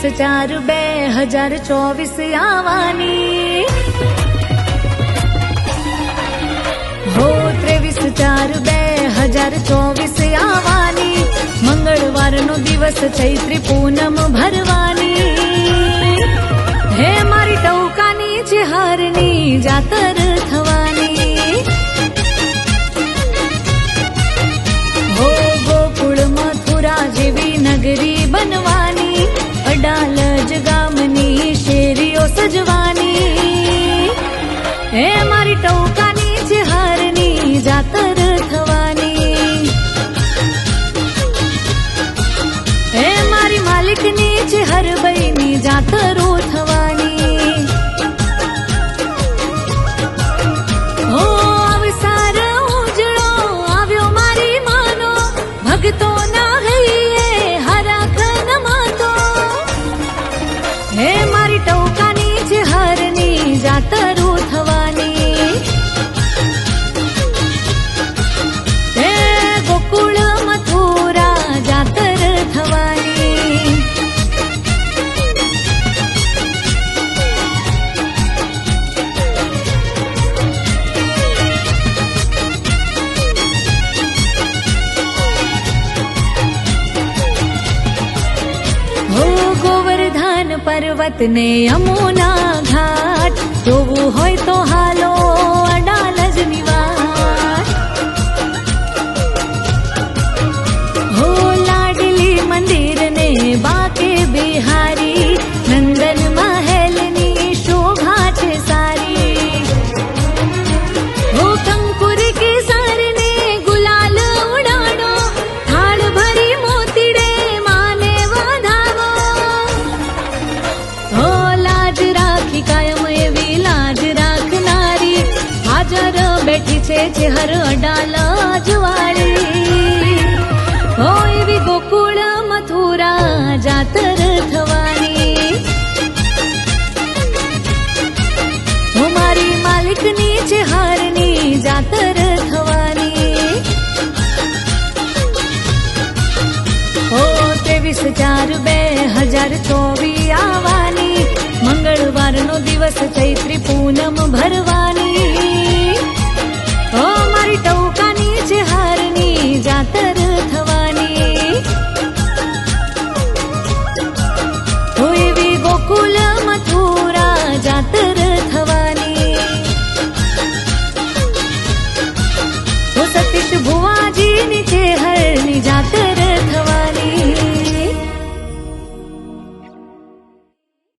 23/4/2024 આવવાની હો 23/4/2024 આવવાની મંગળવારનો દિવસ ચૈત્રી પૂનમ ભરવાની હે મારી ટૌકાની છે હારની જાતર થવાની હો ગોકુળ મથુરા જેવી નગરી બનવાની અડાલજ ગામની શેરીઓ સજવાની હે મારી ટૌકાની છે હારની જાતર થવાની હે મારી માલિકની છે હરબઈની જાતરો થવાની હો અવસાર ઉજળો આવ્યો મારી માનો ભક્તો ના હૈયે હરાખન માતો હે મારી ટૌકાની છે હારની જાતરો થવાની હે ગોકુળ મથુરા જાતર થવાની હો ગોવર્ધન પર્વત ને યમુના ઘાટ જોવું હોય તો હાલો અડાલજ નિવાસ હો લાડલી મંદિર ને બાકે બિહારી નંદન મહેલની શોભા છે સારી હો કંકુર કેસર ને ગુલાલ ઉડાડો થાળ ભરી મોતીડે માને વધાવો હો લાજ રાખી કાયમ એવી લાજ રાખનારી હાજર બેઠી છે હર અડાલજ વાળી હો એવી ગોકુળ મથુરા જાતર થવાની હો મારી માલિકની છે હારની જાતર થવાની હો 23/4/2024 આવવાની મંગળવારનો દિવસ ચૈત્રી પૂનમ ભરવાની